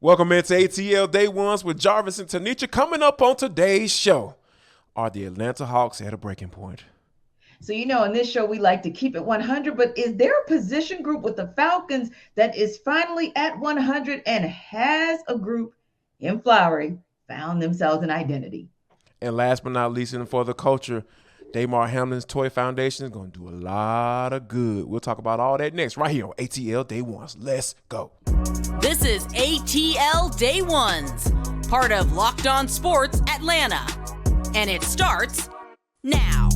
Welcome into ATL Day Ones with Jarvis and Tenitra. Coming up on today's show, are the Atlanta Hawks at a breaking point? So, in this show, we like to keep it 100, but is there a position group with the Falcons that is finally at 100 and has a group in Flowery found themselves an identity? And last but not least, and for the culture, Damar Hamlin's Toy Foundation is going to do a lot of good. We'll talk about all that next right here on ATL Day Ones. Let's go. This is ATL Day Ones, part of Locked On Sports Atlanta. And it starts now.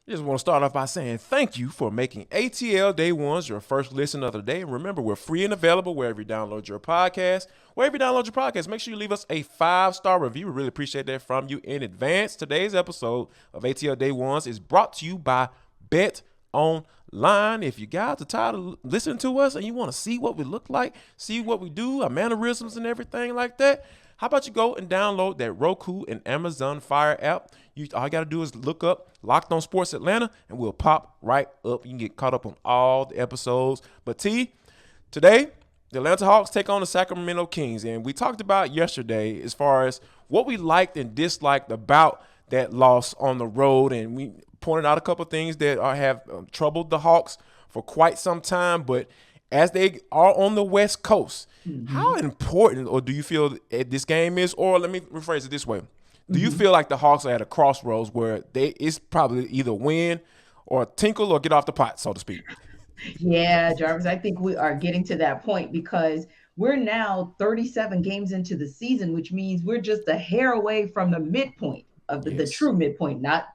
I just want to start off by saying thank you for making ATL Day Ones your first listen of the day. And remember, we're free and available wherever you download your podcast. Wherever you download your podcast, make sure you leave us a 5-star review. We really appreciate that from you in advance. Today's episode of ATL Day Ones is brought to you by Bet Online. If you guys are tired of listening to us and you want to see what we look like, see what we do, our mannerisms and everything like that, how about you go and download that Roku and Amazon Fire app? All you got to do is look up Locked On Sports Atlanta, and we'll pop right up. You can get caught up on all the episodes. But today, the Atlanta Hawks take on the Sacramento Kings, and we talked about yesterday as far as what we liked and disliked about that loss on the road, and we pointed out a couple of things that have troubled the Hawks for quite some time. But as they are on the West Coast, how important or do you feel this game is? Or let me rephrase it this way. Do you feel like the Hawks are at a crossroads where it's probably either win or tinkle or get off the pot, so to speak? Yeah, Jarvis, I think we are getting to that point because we're now 37 games into the season, which means we're just a hair away from the midpoint of the true midpoint, not,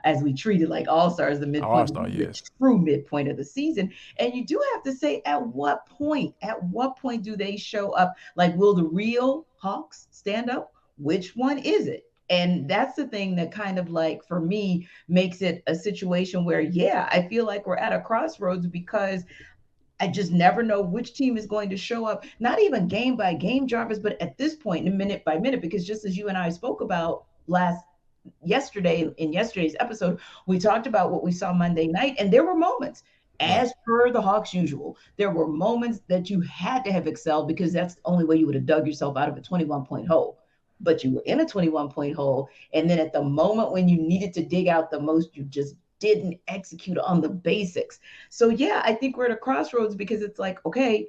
as we treat it like all-stars, the midpoint, the true midpoint of the season. And you do have to say, at what point do they show up? Like, will the real Hawks stand up? Which one is it? And that's the thing that kind of like, for me, makes it a situation where, I feel like we're at a crossroads because I just never know which team is going to show up, not even game by game, Jarvis, but at this point, minute by minute, because just as you and I spoke about yesterday in yesterday's episode, we talked about what we saw Monday night, and there were moments, as per the Hawks' usual, there were moments that you had to have excelled because that's the only way you would have dug yourself out of a 21-point hole. But you were in a 21-point hole, and then at the moment when you needed to dig out the most, you just didn't execute on the basics. So, I think we're at a crossroads because it's like, okay,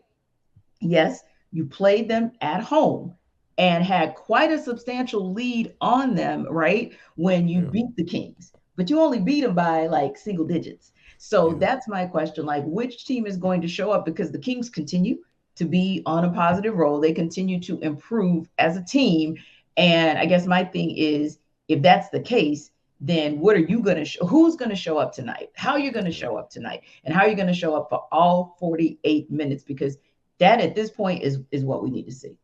yes, you played them at home and had quite a substantial lead on them, right, when you beat the Kings. But you only beat them by, like, single digits. So that's my question, like, which team is going to show up? Because the Kings continue to be on a positive roll. They continue to improve as a team. And I guess my thing is, if that's the case, then what are you going to who's going to show up tonight? How are you going to show up tonight? And how are you going to show up for all 48 minutes? Because that at this point is what we need to see.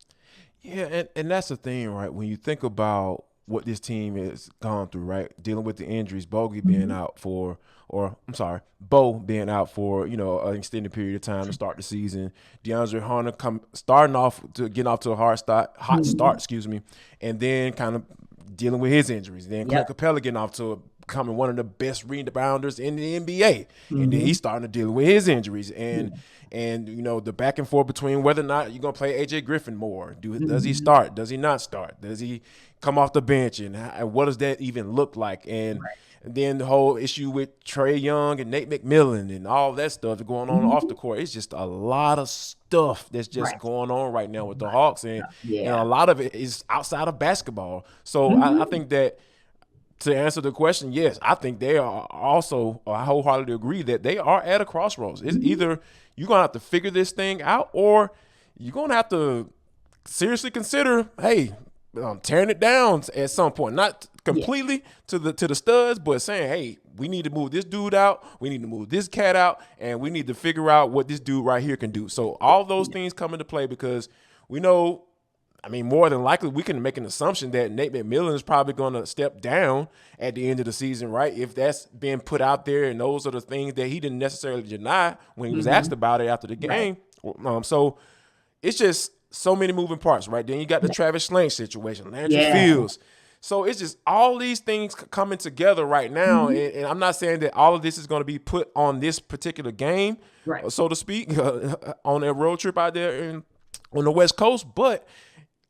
Yeah, and that's the thing, right? When you think about what this team has gone through, right? Dealing with the injuries, Bo being out for an extended period of time to start the season. DeAndre Hunter getting off to a hot start, and then kind of dealing with his injuries. Then Clint Capella getting off to becoming one of the best rebounders in the NBA, and then he's starting to deal with his injuries and the back and forth between whether or not you're gonna play AJ Griffin more. Does he start? Does he not start? Does he come off the bench? And what does that even look like? And then the whole issue with Trae Young and Nate McClendon and all that stuff going on off the court. It's just a lot of stuff that's just going on right now with the Hawks, and a lot of it is outside of basketball. So I think that, to answer the question, yes, I think they are also, I wholeheartedly agree that they are at a crossroads. It's either you're going to have to figure this thing out or you're going to have to seriously consider, hey, tearing it down at some point. Not completely to the studs, but saying, hey, we need to move this dude out, we need to move this cat out, and we need to figure out what this dude right here can do. So all those things come into play because we know, more than likely we can make an assumption that Nate McClendon is probably going to step down at the end of the season, right? If that's being put out there, and those are the things that he didn't necessarily deny when he was asked about it after the game. So it's just so many moving parts, right? Then you got the Travis Slank situation, Landry Yeah. Fields. So it's just all these things coming together right now. And I'm not saying that all of this is going to be put on this particular game, Right. so to speak, on a road trip out there on the West Coast. But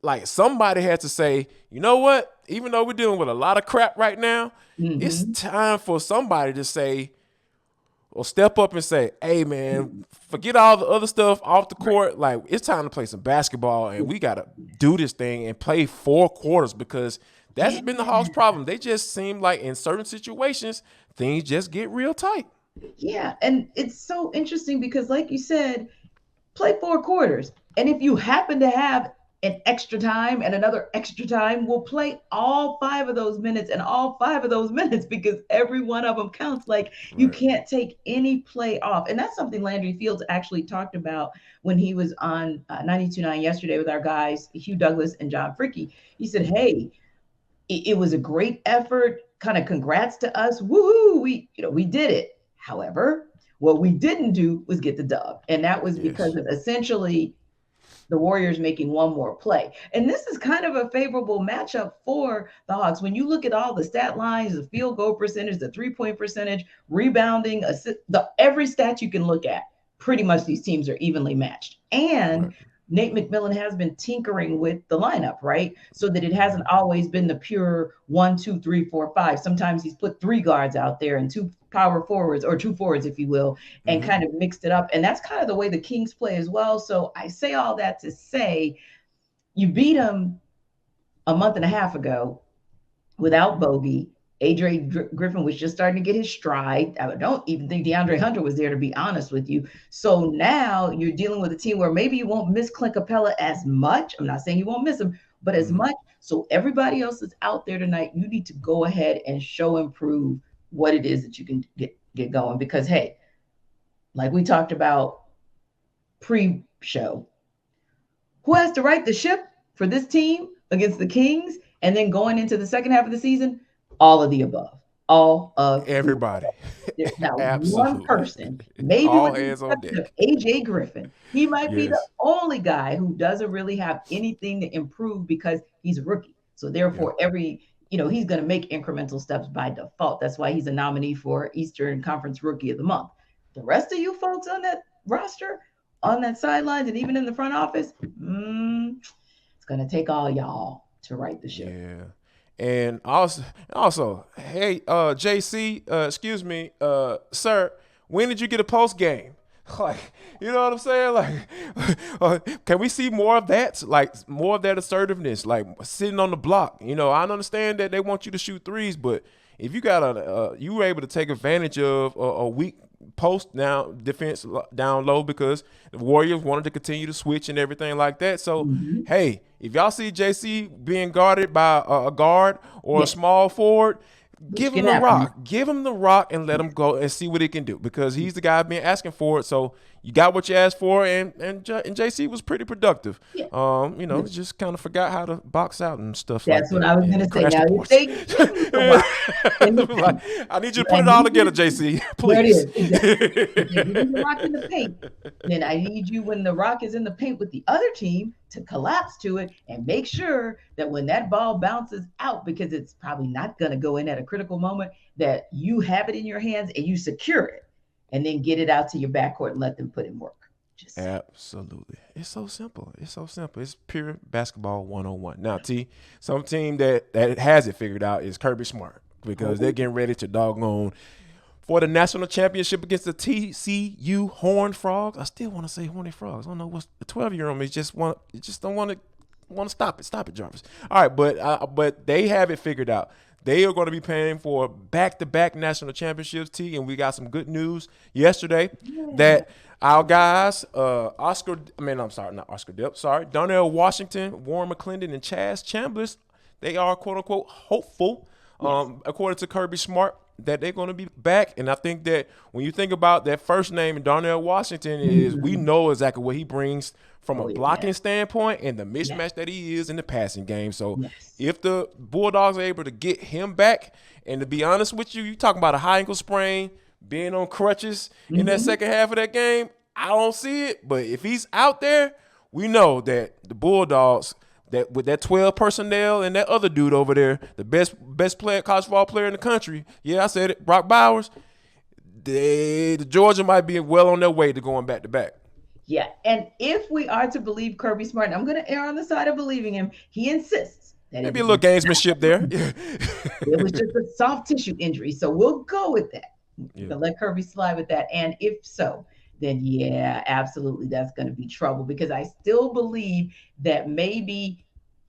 like somebody had to say, you know what? Even though we're dealing with a lot of crap right now, it's time for somebody to say, or step up and say, hey, man, forget all the other stuff off the court. Like, it's time to play some basketball, and we got to do this thing and play 4 quarters, because that's been the Hawks' problem. They just seem like in certain situations, things just get real tight. Yeah, and it's so interesting because, like you said, play 4 quarters. And if you happen to have an extra time and another extra time, we'll play all 5 of those minutes and all 5 of those minutes, because every one of them counts. Like, you can't take any play off. And that's something Landry Fields actually talked about when he was on 92.9 yesterday with our guys, Hugh Douglas and John Fricke. He said, hey, it was a great effort. Kind of congrats to us. Woohoo! We did it. However, what we didn't do was get the dub. And that was because of essentially the Warriors making one more play. And this is kind of a favorable matchup for the Hawks. When you look at all the stat lines, the field goal percentage, the 3-point percentage, rebounding, every stat you can look at, pretty much these teams are evenly matched. And Nate McMillan has been tinkering with the lineup, right? So that it hasn't always been the pure 1, 2, 3, 4, 5. Sometimes he's put 3 guards out there and 2 power forwards, or 2 forwards, if you will, and kind of mixed it up. And that's kind of the way the Kings play as well. So I say all that to say, you beat them a month and a half ago without Bogey. AJ Griffin was just starting to get his stride. I don't even think DeAndre Hunter was there, to be honest with you. So now you're dealing with a team where maybe you won't miss Clint Capella as much. I'm not saying you won't miss him, but as much. So everybody else that's out there tonight, you need to go ahead and show and prove what it is that you can get going. Because, hey, like we talked about pre-show, who has to right the ship for this team against the Kings and then going into the second half of the season? All of the above. All of everybody. There's not one person, maybe all with the hands on deck. Of AJ Griffin. He might be the only guy who doesn't really have anything to improve because he's a rookie. So therefore, he's going to make incremental steps by default. That's why he's a nominee for Eastern Conference Rookie of the Month. The rest of you folks on that roster, on that sidelines, and even in the front office, it's going to take all y'all to right the ship. Yeah. And also, hey, JC, excuse me, sir, when did you get a post game? Like, you know what I'm saying? Like, can we see more of that? Like, more of that assertiveness, like sitting on the block. You know, I understand that they want you to shoot threes, but if you got you were able to take advantage of a weak post now defense down low because the Warriors wanted to continue to switch and everything like that. So, hey, if y'all see JC being guarded by a guard or a small forward, give him the rock. Give him the rock and let him go and see what he can do, because he's the guy been asking for it. So you got what you asked for, and JC was pretty productive. Just kind of forgot how to box out and stuff like that. That's what I was going to say. Now, I need you to put it all together, JC. Please. There it is. Exactly. If you need the rock in the paint, then I need you, when the rock is in the paint with the other team, to collapse to it and make sure that when that ball bounces out, because it's probably not going to go in at a critical moment, that you have it in your hands and you secure it, and then get it out to your backcourt and let them put in work. Absolutely. It's so simple. It's pure basketball 101. Now, some team that has it figured out is Kirby Smart, because they're getting ready to doggone for the national championship against the TCU Horned Frogs. I still want to say Horned Frogs. I don't know what's the 12-year-old me just don't want to stop it. Stop it, Jarvis. All right, but they have it figured out. They are going to be paying for back-to-back national championships, and we got some good news yesterday that our guys, Darnell Washington, Warren McClendon, and Chaz Chambliss, they are quote-unquote hopeful, according to Kirby Smart, that they're going to be back. And I think that when you think about that first name, Darnell Washington, we know exactly what he brings from a blocking standpoint and the mismatch that he is in the passing game. So if the Bulldogs are able to get him back, and to be honest with you, you're talking about a high ankle sprain, being on crutches in that second half of that game, I don't see it. But if he's out there, we know that the Bulldogs, that with that 12 personnel and that other dude over there, the best player, college football player in the country, I said it, Brock Bowers, the Georgia might be well on their way to going back-to-back. Yeah, and if we are to believe Kirby Smart, and I'm going to err on the side of believing him, he insists that maybe a little gamesmanship there. It was just a soft tissue injury, so we'll go with that. Yeah. Let Kirby slide with that, and if so, then yeah, absolutely, that's going to be trouble, because I still believe that maybe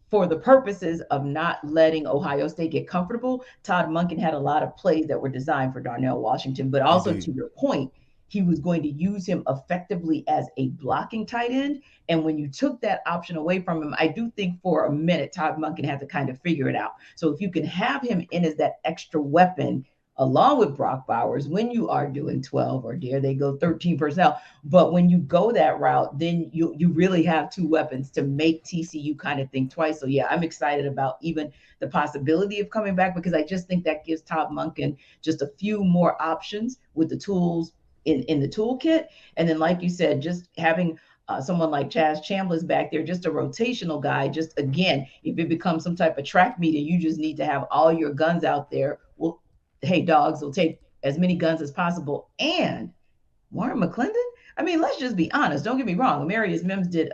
for the purposes of not letting Ohio State get comfortable, Todd Monken had a lot of plays that were designed for Darnell Washington, but also to your point, he was going to use him effectively as a blocking tight end. And when you took that option away from him, I do think for a minute, Todd Monken had to kind of figure it out. So if you can have him in as that extra weapon, along with Brock Bowers, when you are doing 12 or dare they go 13 personnel, but when you go that route, then you really have two weapons to make TCU kind of think twice. So yeah, I'm excited about even the possibility of coming back, because I just think that gives Todd Monken just a few more options with the tools in the toolkit. And then, like you said, just having someone like Chaz Chambliss back there, just a rotational guy, just again, if it becomes some type of track meet and you just need to have all your guns out there, well, hey, dogs will take as many guns as possible. And Warren McClendon, I mean, let's just be honest. Don't get me wrong. Amarius Mims did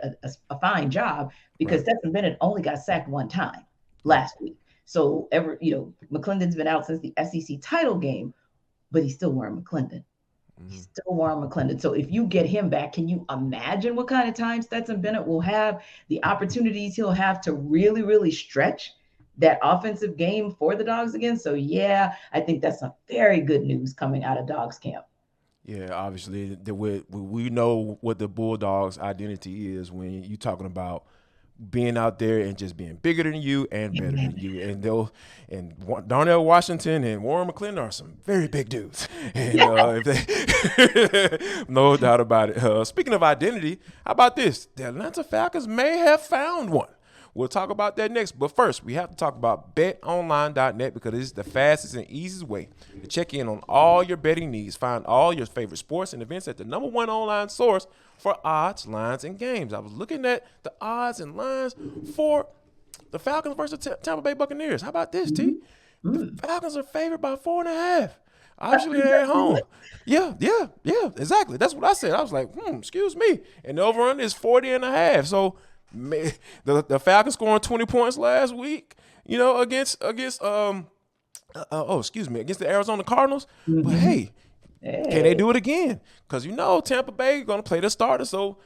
a fine job, because Stetson Bennett only got sacked one time last week. So McClendon's been out since the SEC title game, but he's still Warren McClendon. He's still Warren McClendon. So if you get him back, can you imagine what kind of time Stetson Bennett will have, the opportunities he'll have to really, really stretch that offensive game for the Dogs again? So yeah, I think that's some very good news coming out of Dogs camp. Yeah, obviously we know what the Bulldogs' identity is when you're talking about being out there and just being bigger than you and better than you. And Darnell Washington and Warren McClendon are some very big dudes. And no doubt about it. Speaking of identity, how about this? The Atlanta Falcons may have found one. We'll talk about that next. But first, we have to talk about betonline.net, because it is the fastest and easiest way to check in on all your betting needs. Find all your favorite sports and events at the #1 online source for odds, lines, and games. I was looking at the odds and lines for the Falcons versus Tampa Bay Buccaneers. How about this, T? The Falcons are favored by 4.5. Obviously, they're at home. Yeah, exactly. That's what I said. I was like, excuse me. And the over-under is 40.5. So the Falcons scoring 20 points last week, against the Arizona Cardinals. But hey, can they do it again? Because Tampa Bay going to play the starter, so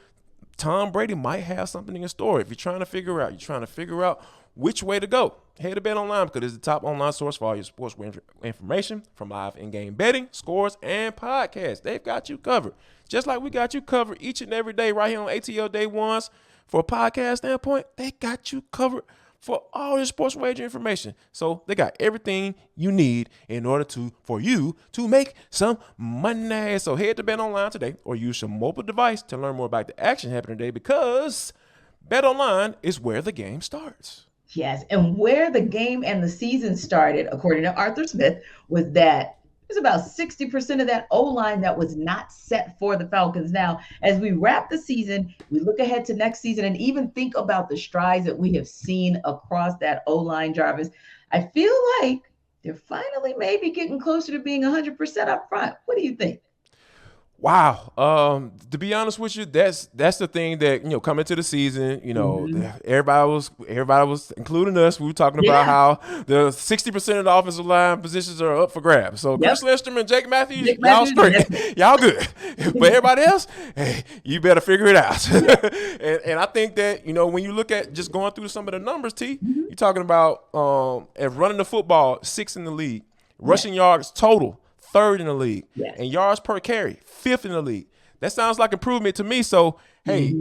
Tom Brady might have something in store. If you're trying to figure out which way to go, head to BetOnline, because it's the top online source for all your sports information, from live in-game betting, scores, and podcasts. They've got you covered, just like we got you covered each and every day right here on ATL Day Ones. For a podcast standpoint, they got you covered for all your sports wager information. So they got everything you need in order for you to make some money. So head to BetOnline today, or use your mobile device to learn more about the action happening today, because BetOnline is where the game starts. Yes, and where the game and the season started, according to Arthur Smith, was that there's about 60% of that O-line that was not set for the Falcons. Now, as we wrap the season, we look ahead to next season and even think about the strides that we have seen across that O-line, Jarvis. I feel like they're finally maybe getting closer to being 100% up front. What do you think? Wow. To be honest with you, that's the thing that, coming into the season, everybody was, including us, we were talking about how the 60% of the offensive line positions are up for grabs. So Chris LIndstrom and Jake Matthews, y'all straight. Y'all good. But everybody else, hey, you better figure it out. and I think that, when you look at just going through some of the numbers, T, you're talking about at running the football, 6th in the league, rushing yards total, 3rd in the league, and yards per carry, 5th in the league. That sounds like improvement to me. So, hey,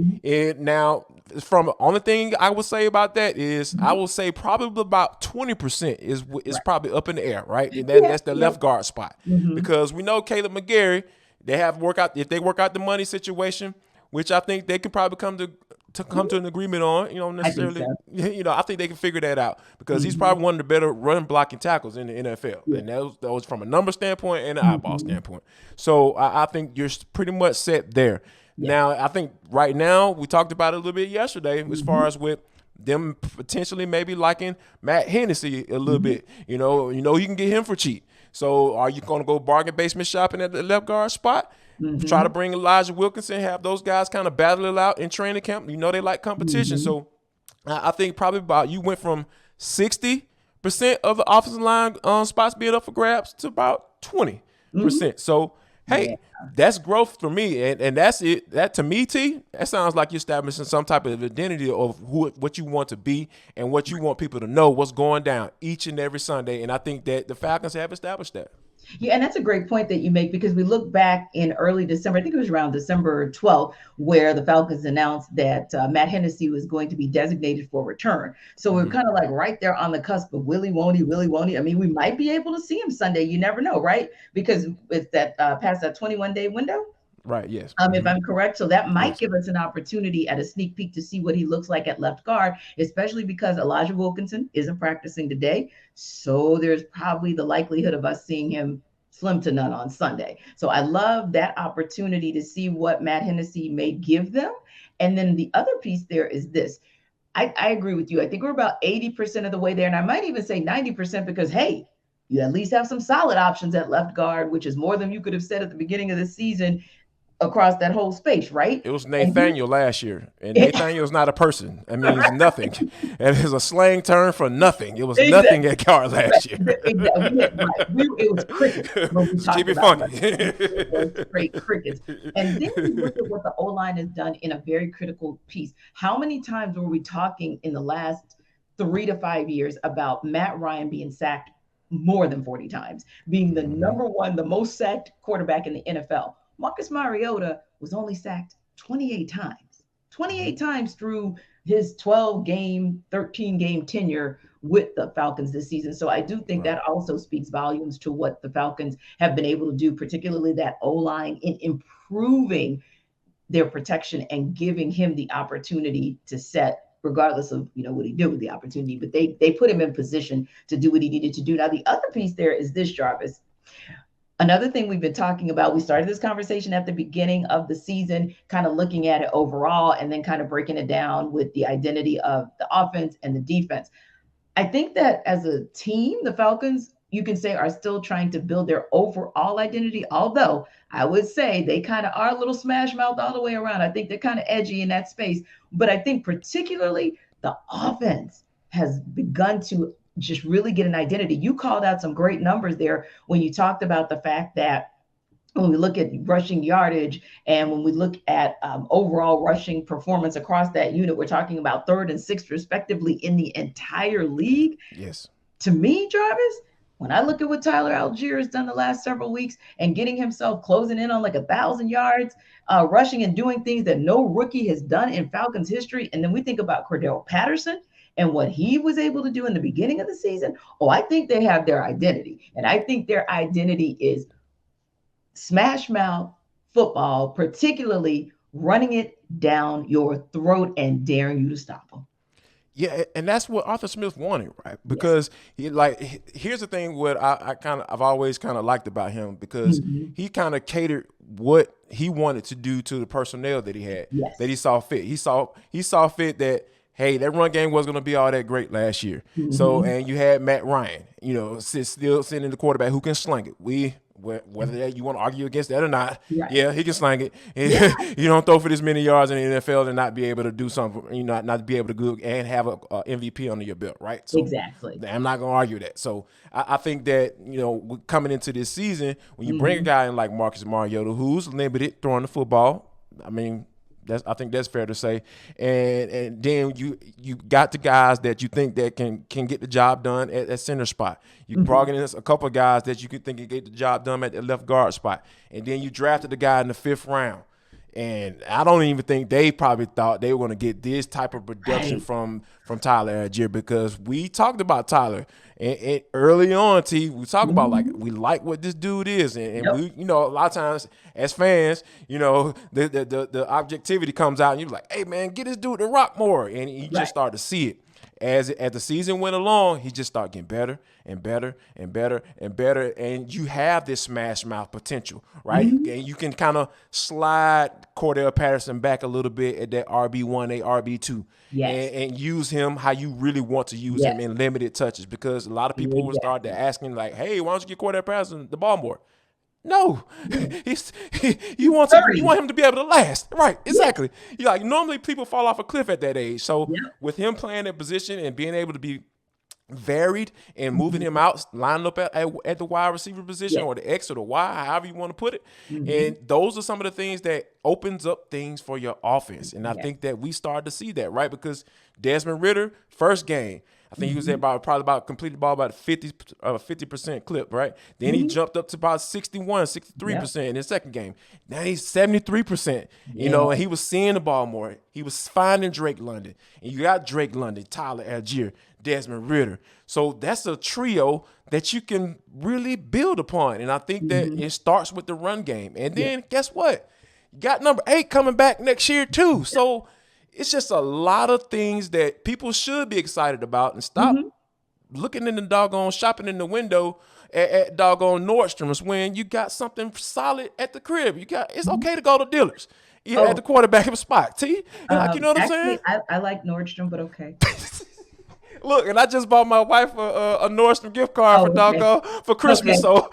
now from only thing I would say about that is I will say probably about 20% is probably up in the air, right? And that's the left guard spot, because we know Caleb McGarry, if they work out the money situation, which I think they could probably come to an agreement on, necessarily. I think they can figure that out, because he's probably one of the better run blocking tackles in the NFL. And that was from a number standpoint and an eyeball standpoint. So I think you're pretty much set there. Now, I think right now, we talked about it a little bit yesterday as far as with them potentially maybe liking Matt Hennessy a little bit. You know, you can get him for cheap. So are you going to go bargain basement shopping at the left guard spot? Try to bring Elijah Wilkinson, have those guys kind of battle it out in training camp. You know they like competition. So I think probably you went from 60% of the offensive line spots being up for grabs to about 20%. So, hey, that's growth for me. And that's it. That to me, T, that sounds like you're establishing some type of identity of what you want to be and what you want people to know what's going down each and every Sunday. And I think that the Falcons have established that. Yeah, and that's a great point that you make, because we look back in early December, I think it was around December 12th, where the Falcons announced that Matt Hennessy was going to be designated for return. So we're kind of like right there on the cusp of Willie won't he? I mean, we might be able to see him Sunday. You never know, right? Because it's that past that 21-day window. Right, yes. If I'm correct. So that might give us an opportunity at a sneak peek to see what he looks like at left guard, especially because Elijah Wilkinson isn't practicing today. So there's probably the likelihood of us seeing him slim to none on Sunday. So I love that opportunity to see what Matt Hennessy may give them. And then the other piece there is this. I agree with you. I think we're about 80% of the way there. And I might even say 90% because, hey, you at least have some solid options at left guard, which is more than you could have said at the beginning of the season across that whole space, right? It was Nathaniel last year, and Nathaniel's not a person. I mean, he's nothing. And it's a slang term for nothing. It was nothing at guard last year. It was crickets. Keep it funky. It was straight crickets. And then you look at what the O-line has done in a very critical piece. How many times were we talking in the last 3 to 5 years about Matt Ryan being sacked more than 40 times, being the number one, the most sacked quarterback in the NFL? Marcus Mariota was only sacked 28 times. 28 times through his 12-game, 13-game tenure with the Falcons this season. So I do think that also speaks volumes to what the Falcons have been able to do, particularly that O-line, in improving their protection and giving him the opportunity to set, regardless of what he did with the opportunity. But they put him in position to do what he needed to do. Now, the other piece there is this, Jarvis. Another thing we've been talking about, we started this conversation at the beginning of the season, kind of looking at it overall and then kind of breaking it down with the identity of the offense and the defense. I think that as a team, the Falcons, you can say, are still trying to build their overall identity, although I would say they kind of are a little smash mouth all the way around. I think they're kind of edgy in that space. But I think particularly the offense has begun to just really get an identity. You called out some great numbers there when you talked about the fact that when we look at rushing yardage and when we look at overall rushing performance across that unit, we're talking about 3rd and 6th respectively in the entire league. Yes. To me, Jarvis, when I look at what Tyler Algier has done the last several weeks and getting himself closing in on like 1,000 yards, rushing and doing things that no rookie has done in Falcons history. And then we think about Cordell Patterson and what he was able to do in the beginning of the season. I think they have their identity. And I think their identity is smash mouth football, particularly running it down your throat and daring you to stop them. Yeah, and that's what Arthur Smith wanted, right? Because here's the thing: what I've always kind of liked about him, because he kind of catered what he wanted to do to the personnel that he had, that he saw fit. He saw fit that, hey, that run game wasn't going to be all that great last year. So, and you had Matt Ryan, still sitting in the quarterback who can sling it. Whether that you want to argue against that or not, yeah, he can sling it. You don't throw for this many yards in the NFL and not be able to do something, not be able to go and have a MVP under your belt, right? So exactly. I'm not going to argue that. So I think that, coming into this season, when you bring a guy in like Marcus Mariota, who's limited throwing the football, I mean, I think that's fair to say, and then you got the guys that you think that can get the job done at center spot. You brought in a couple of guys that you could think can get the job done at the left guard spot, and then you drafted the guy in the 5th round. And I don't even think they probably thought they were going to get this type of production from Tyler Algier, because we talked about Tyler and early on, we talked about we like what this dude is, and we, a lot of times as fans, the objectivity comes out and you're like, hey man, get this dude to rock more, and you just start to see it. as the season went along, he just started getting better and better and better and better. And you have this smash mouth potential, right? And you can kind of slide Cordell Patterson back a little bit at that RB1, a RB2, and use him how you really want to use him in limited touches, because a lot of people will start asking like, hey, why don't you get Cordell Patterson the ball more? No, you want him to be able to last, right? Exactly. Yeah. Like normally people fall off a cliff at that age. So with him playing that position and being able to be varied and moving him out, lining up at the wide receiver position or the X or the Y, however you want to put it, and those are some of the things that opens up things for your offense. And I think that we started to see that, right? Because Desmond Ridder, first game, I think he was at completed ball about 50% clip, right? Then he jumped up to about 63% in his second game. Now he's 73%, you know, and he was seeing the ball more. He was finding Drake London. And you got Drake London, Tyler Algier, Desmond Ridder. So that's a trio that you can really build upon. And I think that it starts with the run game. And then guess what? You got number 8 coming back next year too. So it's just a lot of things that people should be excited about, and stop looking in the doggone shopping in the window at doggone Nordstrom's when you got something solid at the crib. It's okay to go to Dillard's. At the quarterback spot. T, like, you know what I'm saying? I like Nordstrom, but okay. Look, and I just bought my wife a Nordstrom gift card for Christmas. So,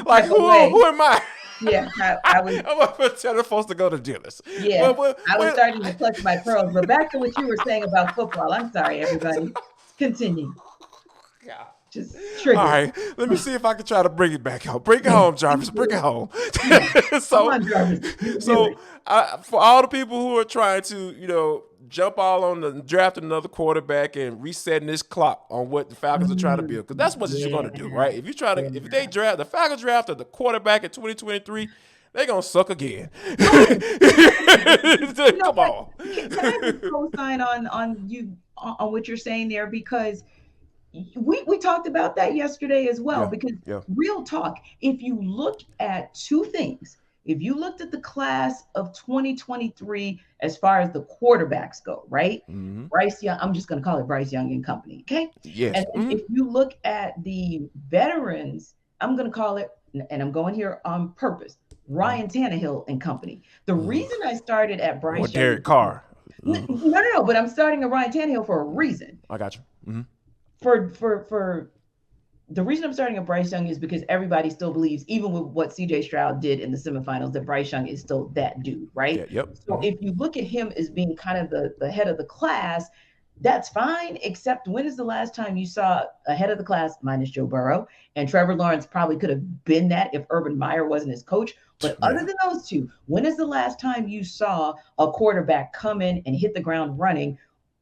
like, who am I? Yeah, I was. I'm telling folks to go to Dillard's. Yeah, I was starting to clutch my pearls. But back to what you were saying about football. I'm sorry, everybody. Continue. God. Just trigger. All right, let me see if I can try to bring it back home. Bring it home, Jarvis. Bring it home. Come on, Jarvis. For all the people who are trying to, you know, jump all on the drafting another quarterback and resetting this clock on what the Falcons are trying to build, because that's what you're going to do, right? If the Falcons draft the quarterback in 2023, they're going to suck again. Come on. Can I co-sign on what you're saying there? Because we talked about that yesterday as well, because real talk, if you look at two things, if you looked at the class of 2023 as far as the quarterbacks go, right? Bryce Young, I'm just going to call it Bryce Young and company, okay? Yes. And if you look at the veterans, I'm going to call it, and I'm going here on purpose, Ryan Tannehill and company. The reason I started at Bryce Young. Derek Carr. No, but I'm starting at Ryan Tannehill for a reason. I got you. For the reason I'm starting at Bryce Young is because everybody still believes, even with what CJ Stroud did in the semifinals, that Bryce Young is still that dude, right? So if you look at him as being kind of the head of the class, that's fine, except when is the last time you saw a head of the class, minus Joe Burrow, and Trevor Lawrence probably could have been that if Urban Meyer wasn't his coach. But other than those two, when is the last time you saw a quarterback come in and hit the ground running?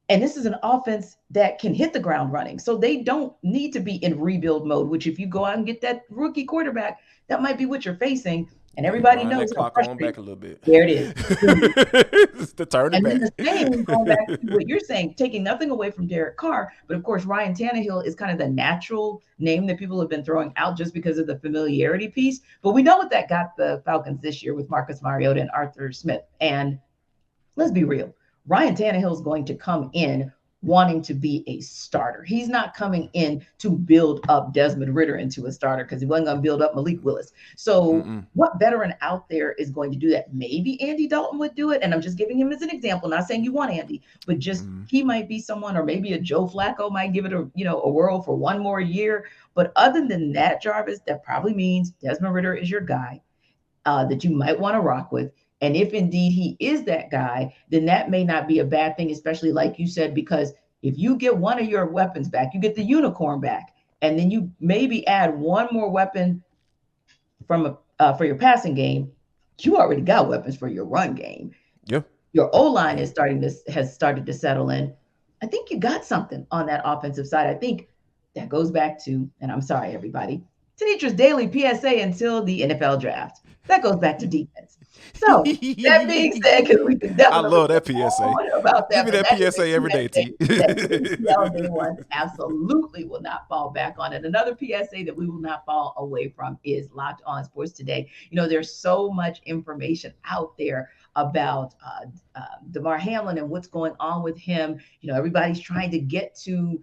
And this is an offense that can hit the ground running. So they don't need to be in rebuild mode, which if you go out and get that rookie quarterback, that might be what you're facing. And everybody knows. That clock on back a little bit. There it is. It's the turn and back. then the same, going back to what you're saying, taking nothing away from Derek Carr, but of course, Ryan Tannehill is kind of the natural name that people have been throwing out just because of the familiarity piece. But we know what that got the Falcons this year with Marcus Mariota and Arthur Smith. And let's be real. Ryan Tannehill is going to come in wanting to be a starter. He's not coming in to build up Desmond Ridder into a starter because he wasn't going to build up Malik Willis. So what veteran out there is going to do that? Maybe Andy Dalton would do it. And I'm just giving him as an example, not saying you want Andy, but just he might be someone, or maybe a Joe Flacco might give it a whirl for one more year. But other than that, Jarvis, that probably means Desmond Ridder is your guy that you might want to rock with. And if indeed he is that guy, then that may not be a bad thing, especially like you said, because if you get one of your weapons back, you get the unicorn back, and then you maybe add one more weapon for your passing game, you already got weapons for your run game. Yeah. Your O-line has started to settle in. I think you got something on that offensive side. I think that goes back to, and I'm sorry, everybody, Tenitra's daily PSA until the NFL draft. That goes back to defense. So that being said, because we can I definitely love that PSA. about Give that, me but that PSA every day, T. that ATL day one absolutely will not fall back on it. Another PSA that we will not fall away from is Locked On Sports Today. There's so much information out there about Damar Hamlin and what's going on with him. Everybody's trying to get to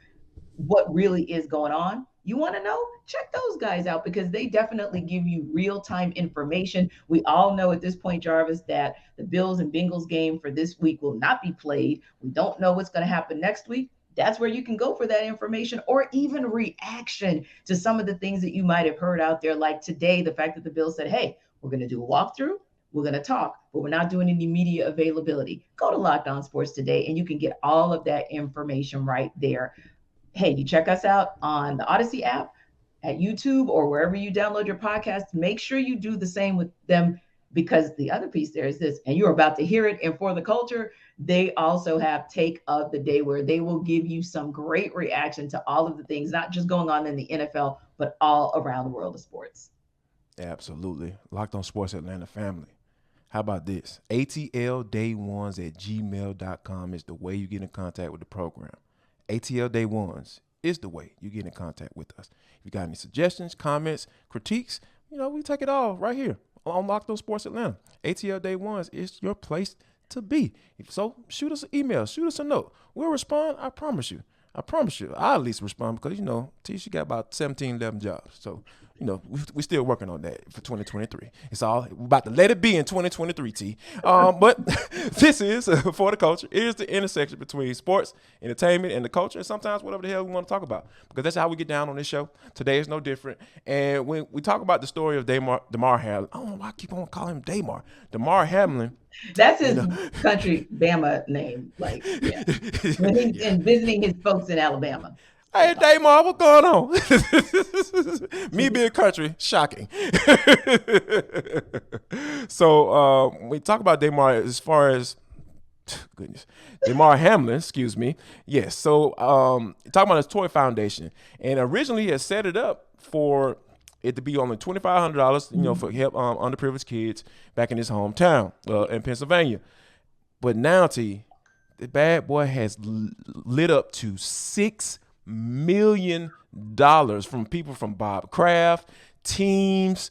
what really is going on. You want to know? Check those guys out because they definitely give you real-time information. We all know at this point, Jarvis, that the Bills and Bengals game for this week will not be played. We don't know what's going to happen next week. That's where you can go for that information or even reaction to some of the things that you might have heard out there. Like today, the fact that the Bills said, hey, we're going to do a walkthrough. We're going to talk, but we're not doing any media availability. Go to Locked On Sports Today, and you can get all of that information right there. Hey, you check us out on the Odyssey app, at YouTube, or wherever you download your podcasts. Make sure you do the same with them, because the other piece there is this, and you're about to hear it. And For the Culture, they also have Take of the Day, where they will give you some great reaction to all of the things, not just going on in the NFL, but all around the world of sports. Absolutely. Locked On Sports Atlanta family. How about this? ATLday1s@gmail.com is the way you get in contact with the program. ATL Day Ones is the way you get in contact with us. If you got any suggestions, comments, critiques, we take it all right here on Locked On Sports Atlanta. ATL Day Ones is your place to be. So shoot us an email, shoot us a note. We'll respond. I promise you. I'll at least respond because, T, she got about 17, 11 jobs. So, we're still working on that for 2023. It's all, we're about to let it be in 2023, T. But this is, For the Culture, it is the intersection between sports, entertainment, and the culture, and sometimes whatever the hell we want to talk about, because that's how we get down on this show. Today is no different. And when we talk about the story of Damar Hamlin, I don't know why I keep on calling him Damar Hamlin. That's his country Bama name. Yeah. When he's visiting his folks in Alabama. Hey, Damar, what's going on? Me being country, shocking. So we talk about Damar as far as, Damar Hamlin, excuse me. Yes, so talking about his toy foundation. And originally he had set it up for it to be only $2,500, for help underprivileged kids back in his hometown in Pennsylvania. But now, T, the bad boy has lit up to $6 million from people from Bob Kraft, teams,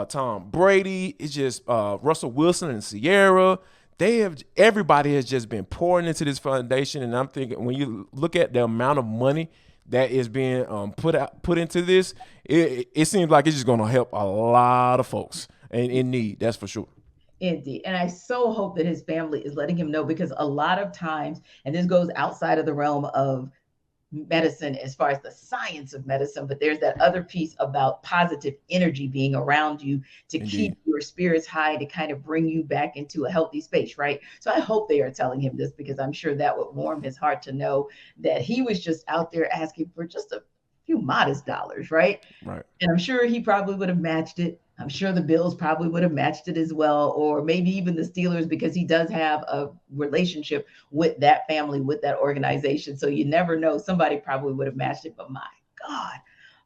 Tom Brady. It's just Russell Wilson and Sierra. Everybody has just been pouring into this foundation. And I'm thinking, when you look at the amount of money that is being put into this, it seems like it's just going to help a lot of folks in need. That's for sure. Indeed. And I so hope that his family is letting him know, because a lot of times, and this goes outside of the realm of medicine as far as the science of medicine, but there's that other piece about positive energy being around you to Indeed. Keep your spirits high, to kind of bring you back into a healthy space, right? So I hope they are telling him this, because I'm sure that would warm his heart to know that he was just out there asking for just a few modest dollars, right? Right. And I'm sure he probably would have matched it. I'm sure the Bills probably would have matched it as well, or maybe even the Steelers, because he does have a relationship with that family, with that organization. So you never know. Somebody probably would have matched it. But my God,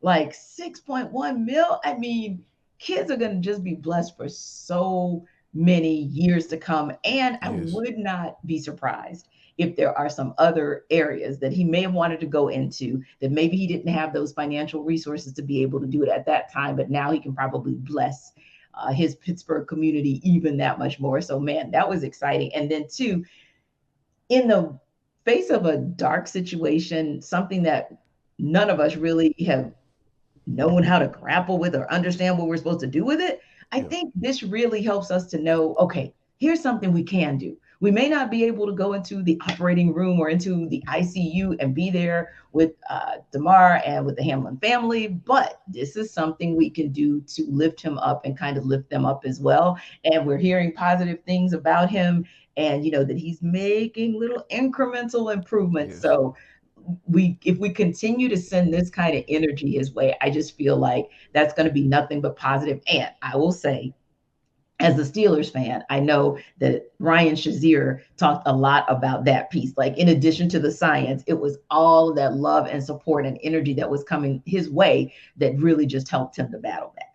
like 6.1 mil. I mean, kids are going to just be blessed for so many years to come. And I would not be surprised if there are some other areas that he may have wanted to go into that maybe he didn't have those financial resources to be able to do it at that time, but now he can probably bless his Pittsburgh community even that much more. So, man, that was exciting. And then, too, in the face of a dark situation, something that none of us really have known how to grapple with or understand what we're supposed to do with it, I think this really helps us to know, okay, here's something we can do. We may not be able to go into the operating room or into the ICU and be there with Damar and with the Hamlin family, but this is something we can do to lift him up and kind of lift them up as well. And we're hearing positive things about him, and that he's making little incremental improvements. So if we continue to send this kind of energy his way, I just feel like that's going to be nothing but positive. And I will say, as a Steelers fan, I know that Ryan Shazier talked a lot about that piece. Like, in addition to the science, it was all of that love and support and energy that was coming his way that really just helped him to battle back.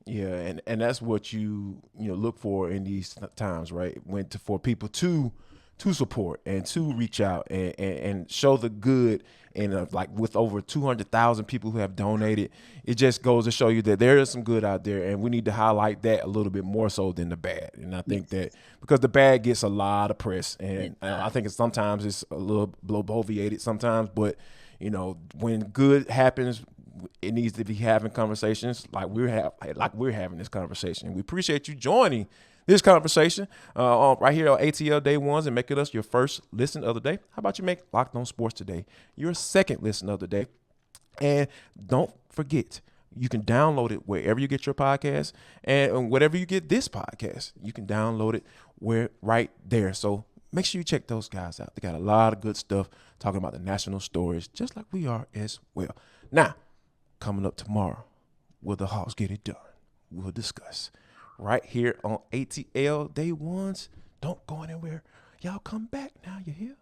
Yeah, and that's what you look for in these times, right? For people to support and to reach out and show the good. And like with over 200,000 people who have donated, it just goes to show you that there is some good out there, and we need to highlight that a little bit more so than the bad. And I think that because the bad gets a lot of press, and I think sometimes it's a little bloviated sometimes, but when good happens, it needs to be having conversations like we're having this conversation. We appreciate you joining this conversation right here on ATL Day Ones and making us your first listen of the day. How about you make Locked On Sports today your second listen of the day? And don't forget, you can download it wherever you get your podcast, and whatever you get this podcast, you can download it right there. So make sure you check those guys out. They got a lot of good stuff talking about the national stories, just like we are as well. Now, coming up tomorrow, will the Hawks get it done? We'll discuss right here on ATL Day Ones. Don't go anywhere. Y'all come back now, you hear?